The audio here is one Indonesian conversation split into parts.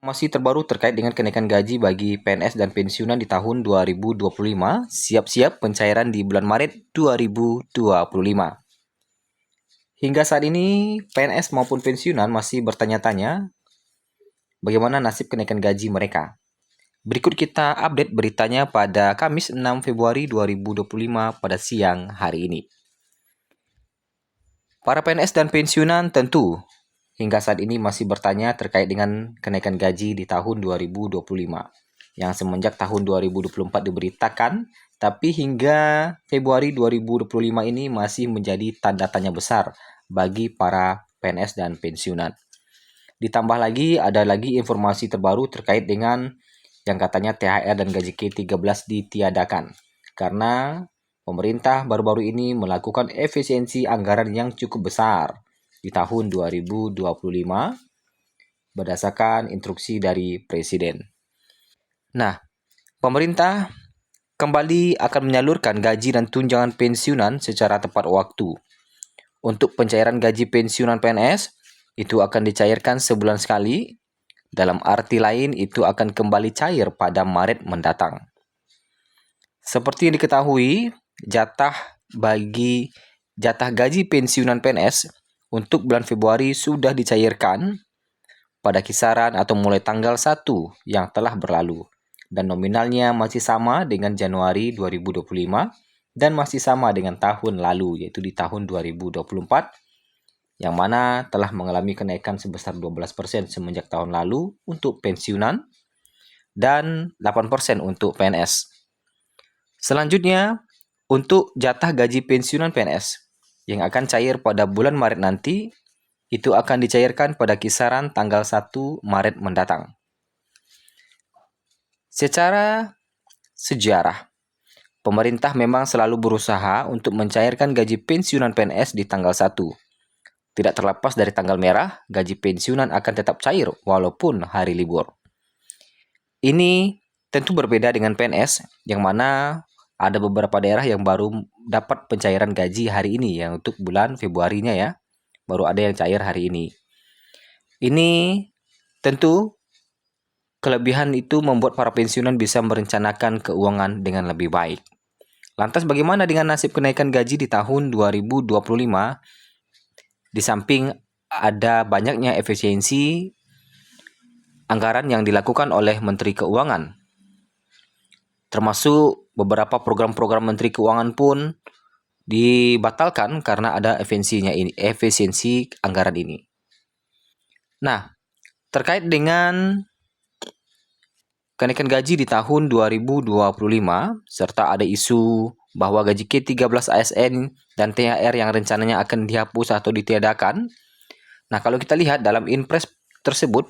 Informasi terbaru terkait dengan kenaikan gaji bagi PNS dan pensiunan di tahun 2025, siap-siap pencairan di bulan Maret 2025. Hingga saat ini, PNS maupun pensiunan masih bertanya-tanya bagaimana nasib kenaikan gaji mereka. Berikut kita update beritanya pada Kamis 6 Februari 2025 pada siang hari ini. Para PNS dan pensiunan tentu hingga saat ini masih bertanya terkait dengan kenaikan gaji di tahun 2025 yang semenjak tahun 2024 diberitakan, tapi hingga Februari 2025 ini masih menjadi tanda tanya besar bagi para PNS dan pensiunan. Ditambah lagi ada lagi informasi terbaru terkait dengan yang katanya THR dan gaji ke-13 ditiadakan karena pemerintah baru-baru ini melakukan efisiensi anggaran yang cukup besar di tahun 2025 berdasarkan instruksi dari Presiden. Nah, pemerintah kembali akan menyalurkan gaji dan tunjangan pensiunan secara tepat waktu. Untuk pencairan gaji pensiunan PNS, itu akan dicairkan sebulan sekali. Dalam arti lain, itu akan kembali cair pada Maret mendatang. Seperti yang diketahui, jatah gaji pensiunan PNS untuk bulan Februari sudah dicairkan pada kisaran atau mulai tanggal 1 yang telah berlalu. Dan nominalnya masih sama dengan Januari 2025 dan masih sama dengan tahun lalu, yaitu di tahun 2024, yang mana telah mengalami kenaikan sebesar 12% semenjak tahun lalu untuk pensiunan dan 8% untuk PNS. Selanjutnya, untuk jatah gaji pensiunan PNS yang akan cair pada bulan Maret nanti, itu akan dicairkan pada kisaran tanggal 1 Maret mendatang. Secara sejarah, pemerintah memang selalu berusaha untuk mencairkan gaji pensiunan PNS di tanggal 1. Tidak terlepas dari tanggal merah, gaji pensiunan akan tetap cair walaupun hari libur. Ini tentu berbeda dengan PNS, yang mana ada beberapa daerah yang baru dapat pencairan gaji hari ini, yang untuk bulan Februarinya ya, baru ada yang cair hari ini. Ini tentu kelebihan itu membuat para pensiunan bisa merencanakan keuangan dengan lebih baik. Lantas bagaimana dengan nasib kenaikan gaji di tahun 2025? Di samping ada banyaknya efisiensi anggaran yang dilakukan oleh Menteri Keuangan, termasuk beberapa program-program Menteri Keuangan pun dibatalkan karena ada efisiensi anggaran ini. Nah, terkait dengan kenaikan gaji di tahun 2025 serta ada isu bahwa gaji ke-13 ASN dan THR yang rencananya akan dihapus atau ditiadakan. Nah, kalau kita lihat dalam Inpres tersebut,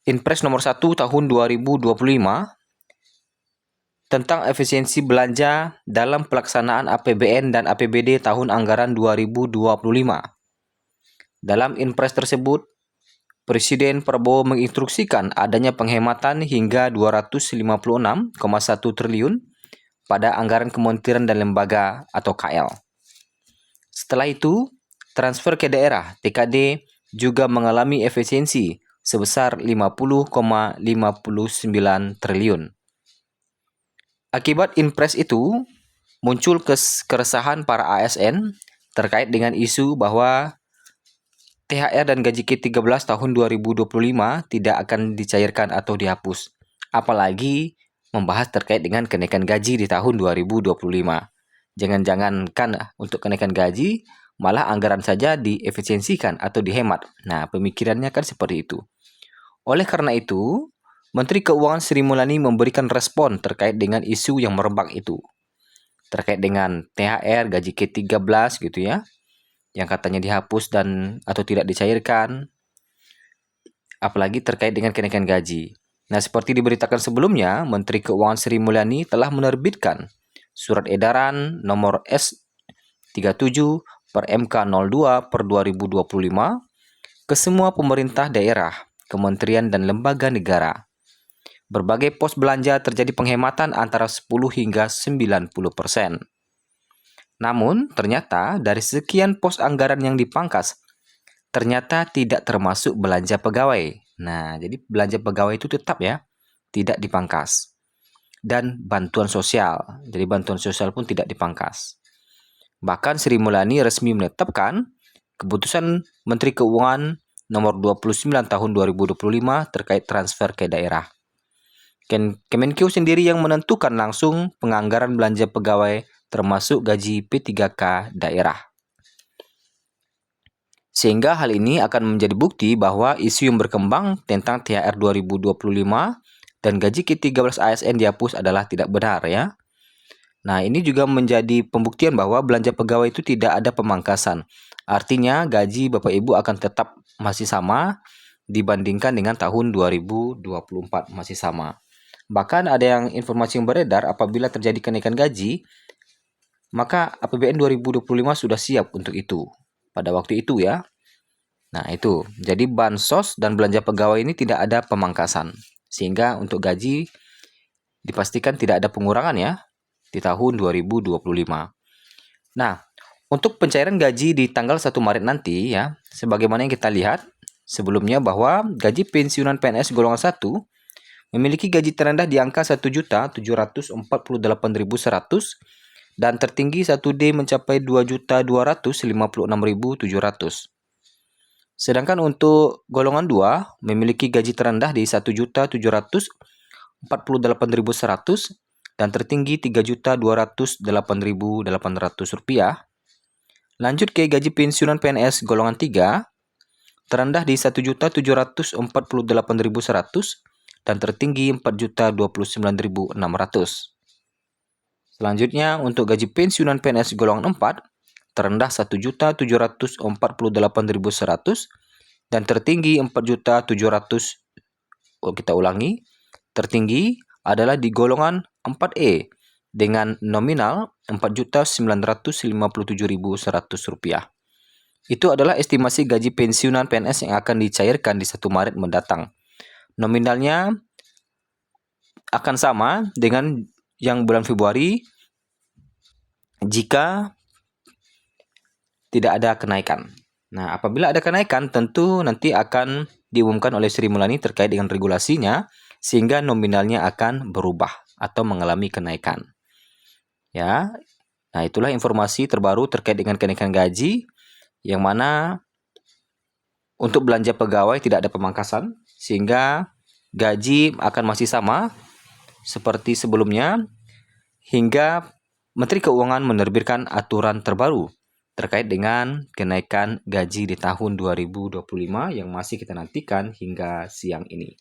Inpres nomor 1 tahun 2025 tentang efisiensi belanja dalam pelaksanaan APBN dan APBD tahun anggaran 2025. Dalam Inpres tersebut, Presiden Prabowo menginstruksikan adanya penghematan hingga 256,1 triliun pada anggaran kementerian dan lembaga atau KL. Setelah itu, transfer ke daerah TKD juga mengalami efisiensi sebesar 50,59 triliun. Akibat Inpres itu, muncul keresahan para ASN terkait dengan isu bahwa THR dan gaji ke-13 tahun 2025 tidak akan dicairkan atau dihapus. Apalagi membahas terkait dengan kenaikan gaji di tahun 2025. Jangan-jangankan untuk kenaikan gaji, malah anggaran saja diefisiensikan atau dihemat. Nah, pemikirannya kan seperti itu. Oleh karena itu, Menteri Keuangan Sri Mulyani memberikan respon terkait dengan isu yang merebak itu. Terkait dengan THR, gaji ke-13 gitu ya, yang katanya dihapus dan atau tidak dicairkan, apalagi terkait dengan kenaikan gaji. Nah, seperti diberitakan sebelumnya, Menteri Keuangan Sri Mulyani telah menerbitkan surat edaran nomor S37 per MK02 per 2025 ke semua pemerintah daerah, kementerian dan lembaga negara. Berbagai pos belanja terjadi penghematan antara 10 hingga 90%. Namun, ternyata dari sekian pos anggaran yang dipangkas, ternyata tidak termasuk belanja pegawai. Nah, jadi belanja pegawai itu tetap ya, tidak dipangkas. Dan bantuan sosial. Jadi bantuan sosial pun tidak dipangkas. Bahkan Sri Mulyani resmi menetapkan keputusan Menteri Keuangan nomor 29 tahun 2025 terkait transfer ke daerah. Kemenkeu sendiri yang menentukan langsung penganggaran belanja pegawai termasuk gaji P3K daerah. Sehingga hal ini akan menjadi bukti bahwa isu yang berkembang tentang THR 2025 dan gaji ke-13 ASN dihapus adalah tidak benar ya. Nah, ini juga menjadi pembuktian bahwa belanja pegawai itu tidak ada pemangkasan. Artinya gaji Bapak Ibu akan tetap masih sama dibandingkan dengan tahun 2024 masih sama. Bahkan ada yang informasi yang beredar apabila terjadi kenaikan gaji, maka APBN 2025 sudah siap untuk itu. Pada waktu itu ya. Nah, itu. Jadi bansos dan belanja pegawai ini tidak ada pemangkasan. Sehingga untuk gaji dipastikan tidak ada pengurangan ya di tahun 2025. Nah, untuk pencairan gaji di tanggal 1 Maret nanti ya, sebagaimana yang kita lihat sebelumnya bahwa gaji pensiunan PNS golongan 1 memiliki gaji terendah di angka 1.748.100 dan tertinggi 1D mencapai 2.256.700. Sedangkan untuk golongan 2 memiliki gaji terendah di 1.748.100 dan tertinggi Rp3.208.800. Lanjut ke gaji pensiunan PNS golongan 3, terendah di Rp1.748.100 dan tertinggi Rp4.029.600. Selanjutnya untuk gaji pensiunan PNS golongan 4, terendah Rp1.748.100 dan tertinggi Rp4.700.000. Kita ulangi, tertinggi adalah di golongan 4E dengan nominal Rp4.957.100. Itu adalah estimasi gaji pensiunan PNS yang akan dicairkan di 1 Maret mendatang. Nominalnya akan sama dengan yang bulan Februari jika tidak ada kenaikan. Nah, apabila ada kenaikan tentu nanti akan diumumkan oleh Sri Mulyani terkait dengan regulasinya sehingga nominalnya akan berubah atau mengalami kenaikan. Ya. Nah, itulah informasi terbaru terkait dengan kenaikan gaji yang mana untuk belanja pegawai tidak ada pemangkasan sehingga gaji akan masih sama seperti sebelumnya hingga Menteri Keuangan menerbitkan aturan terbaru terkait dengan kenaikan gaji di tahun 2025 yang masih kita nantikan hingga siang ini.